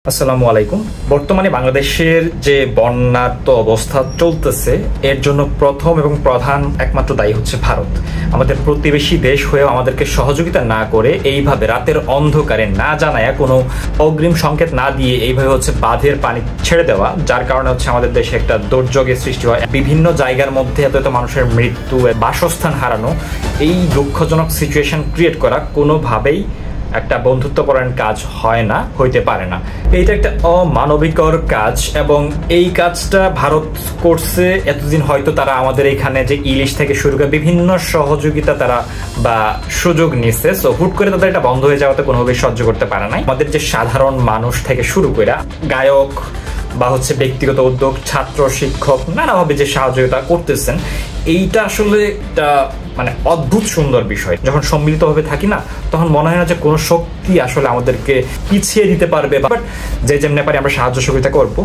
আসসালামু আলাইকুম। বর্তমানে বাংলাদেশের যে বন্যার্ত অবস্থা চলতেছে এর জন্য প্রথম এবং প্রধান একমাত্র দায়ী হচ্ছে ভারত। আমাদের প্রতিবেশী দেশ হয়েও আমাদেরকে সহযোগিতা না করে এইভাবে রাতের অন্ধকারে না জানায় কোনো অগ্রিম সংকেত না দিয়ে এইভাবে হচ্ছে বাঁধের পানি ছেড়ে দেওয়া, যার কারণে হচ্ছে আমাদের দেশে একটা দুর্যোগের সৃষ্টি হয়। বিভিন্ন জায়গার মধ্যে এত মানুষের মৃত্যু, বাসস্থান হারানো, এই দুঃখজনক সিচুয়েশন ক্রিয়েট করা কোনোভাবেই একটা বন্ধুত্বপরায়ণ কাজ হয় না, হইতে পারে না। এইটা একটা অমানবিকর কাজ এবং এই কাজটা ভারত করছে এতদিন। হয়তো তারা আমাদের এখানে যে ইলিশ থেকে শুরু করে বিভিন্ন সহযোগিতা তারা বা সুযোগ নিচ্ছে, সো হুট করে তাদের এটা বন্ধ হয়ে যাওয়াতে কোনোভাবেই সহ্য করতে পারে নাই। আমাদের যে সাধারণ মানুষ থেকে শুরু করে গায়ক বা হচ্ছে ব্যক্তিগত উদ্যোগ, ছাত্র, শিক্ষক নানাভাবে যে সহযোগিতা করতেছেন, এইটা আসলে একটা মানে অদ্ভুত সুন্দর বিষয়। যখন সম্মিলিতভাবে থাকি না, তখন মনে হয় না যে কোনো শক্তি আসলে আমাদেরকে পিছিয়ে দিতে পারবে। বাট যে যেমনি পারি আমরা সাহায্য সহযোগিতা করব।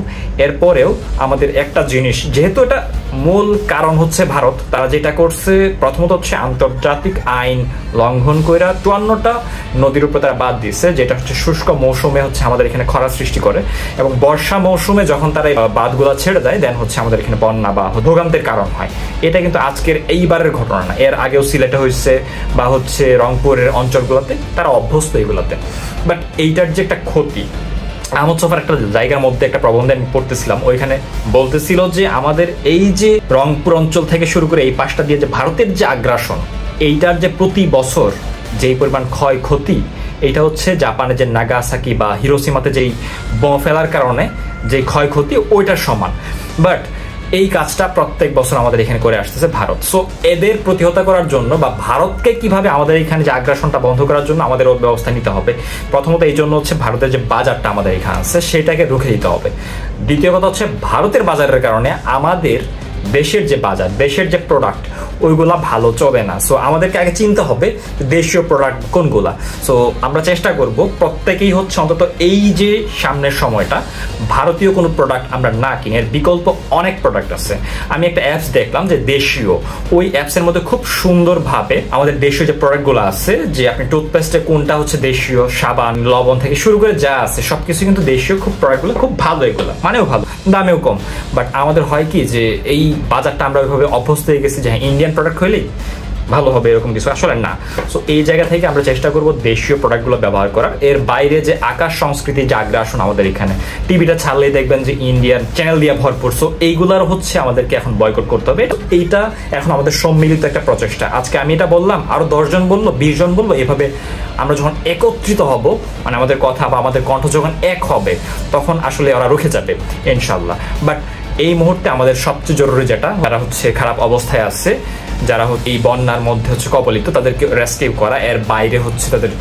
এরপরেও আমাদের একটা জিনিস, যেহেতু এটা মূল কারণ হচ্ছে ভারত, তারা যেটা করছে প্রথমত হচ্ছে আন্তর্জাতিক আইন লঙ্ঘন কইরা 54টা নদীর উপর তারা বাদ দিচ্ছে, যেটা হচ্ছে শুষ্ক মৌসুমে হচ্ছে আমাদের এখানে খরা সৃষ্টি করে, এবং বর্ষা মৌসুমে যখন তারা এই বাঁধগুলো ছেড়ে দেয় দেন হচ্ছে আমাদের এখানে বন্যা বা ভোগান্তের কারণ হয়। এটা কিন্তু আজকের এইবারের ঘটনা না, এর আগেও সিলেটে হয়েছে বা হচ্ছে রংপুরের অঞ্চলগুলোতে, তারা অভ্যস্ত এইগুলোতে। বাট এইটার যে একটা ক্ষতি, আহমদ সফার একটা জায়গার মধ্যে একটা প্রবন্ধে আমি পড়তেছিলাম, ওইখানে বলতেছিল যে আমাদের এই যে রংপুর অঞ্চল থেকে শুরু করে এই পাশটা দিয়ে যে ভারতের যে আগ্রাসন, এইটার যে প্রতি বছর যেই পরিমাণ ক্ষয়ক্ষতি, এইটা হচ্ছে জাপানের যে নাগাসাকি বা হিরোসীমাতে যেই বোমা ফেলার কারণে যে ক্ষয়ক্ষতি, ওইটার সমান। বাট এই কাজটা প্রত্যেক বছর আমাদের এখানে করে আসতেছে ভারত। সো এদের প্রতিহত করার জন্য বা ভারতকে কিভাবে আমাদের এখানে যে আগ্রাসনটা বন্ধ করার জন্য আমাদের ব্যবস্থা নিতে হবে। প্রথমত এই জন্য হচ্ছে ভারতের যে বাজারটা আমাদের এখানে আছে সেটাকে রুখে দিতে হবে। দ্বিতীয় কথা হচ্ছে ভারতের বাজারের কারণে আমাদের দেশের যে বাজার, দেশের যে প্রোডাক্ট, ওইগুলা ভালো চলে না। সো আমাদেরকে আগে চিনতে হবে দেশীয় প্রোডাক্ট কোনগুলা। সো আমরা চেষ্টা করব প্রত্যেকেই হচ্ছে অন্তত এই যে সামনের সময়টা ভারতীয় কোনো প্রোডাক্ট আমরা না কিনি। এর বিকল্প অনেক প্রোডাক্ট আছে। আমি একটা অ্যাপস দেখলাম যে দেশীয়, ওই অ্যাপসের মধ্যে খুব সুন্দরভাবে আমাদের দেশীয় যে প্রোডাক্টগুলো আছে, যে আপনি টুথপেস্টে কোনটা হচ্ছে দেশীয়, সাবান, লবণ থেকে শুরু করে যা আছে সবকিছু কিন্তু দেশীয়। খুব প্রোডাক্টগুলো খুব ভালো, এগুলো মানেও ভালো, দামেও কম। বাট আমাদের হয় কি যে এই বাজারটা আমরা ওইভাবে অভ্যস্ত হয়ে গেছি যে ইন্ডিয়ান প্রোডাক্ট হইলেই ভালো হবে, এরকম কিছু আসলে না। সো এই জায়গা থেকে আমরা চেষ্টা করব দেশীয় প্রোডাক্টগুলো ব্যবহার করার। এর বাইরে যে আকাশ সংস্কৃতির যে আগ্রাসন আমাদের এখানে, টিভিটা ছাড়লেই দেখবেন যে ইন্ডিয়ান চ্যানেল দিয়ে ভরপুর। সো এইগুলার হচ্ছে আমাদেরকে এখন বয়কট করতে হবে। এইটা এখন আমাদের সম্মিলিত একটা প্রচেষ্টা। আজকে আমি এটা বললাম, আরো 10 জন বললো, 20 জন বললো, এভাবে আমরা যখন একত্রিত হব, মানে আমাদের কথা বা আমাদের কণ্ঠ যখন এক হবে, তখন আসলে ওরা রুখে যাবে ইনশাল্লাহ। বাট এই মুহূর্তে আমাদের সবচেয়ে জরুরি যেটা, যারা হচ্ছে খারাপ অবস্থায় আছে, যারা এই বন্যার মধ্যে হচ্ছে কবলিত, তাদেরকে রেস্কিউ করা। এর বাইরে হচ্ছে তাদের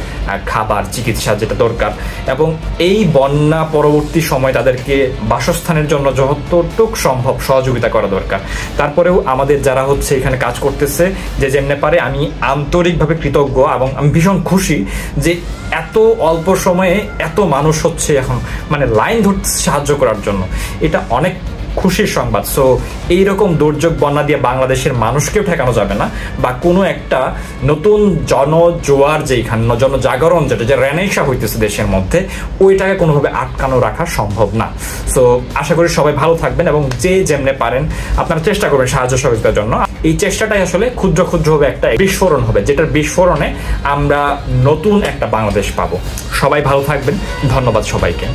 খাবার, চিকিৎসা যেটা দরকার, এবং এই বন্যা পরবর্তী সময় তাদেরকে বাসস্থানের জন্য যতটুক সম্ভব সহযোগিতা করা দরকার। তারপরেও আমাদের যারা হচ্ছে এখানে কাজ করতেছে, যে যেমনে পারে, আমি আন্তরিকভাবে কৃতজ্ঞ এবং আমি ভীষণ খুশি যে এত অল্প সময়ে এত মানুষ হচ্ছে এখন মানে লাইন ধরতে সাহায্য করার জন্য। এটা অনেক খুশির সংবাদ। সো এইরকম দুর্যোগ বন্যা দিয়ে বাংলাদেশের মানুষকেও ঠেকানো যাবে না, বা কোনো একটা নতুন জনজোয়ার যেখানে জনজাগরণ যেটা যে রেনেসা হইতেছে দেশের মধ্যে, ওইটাকে কোনোভাবে আটকানো রাখা সম্ভব না। সো আশা করি সবাই ভালো থাকবেন এবং যে যেমনে পারেন আপনারা চেষ্টা করবেন সাহায্য সহযোগিতার জন্য। এই চেষ্টাটাই আসলে ক্ষুদ্র ক্ষুদ্রভাবে একটা বিস্ফোরণ হবে, যেটার বিস্ফোরণে আমরা নতুন একটা বাংলাদেশ পাবো। সবাই ভালো থাকবেন, ধন্যবাদ সবাইকে।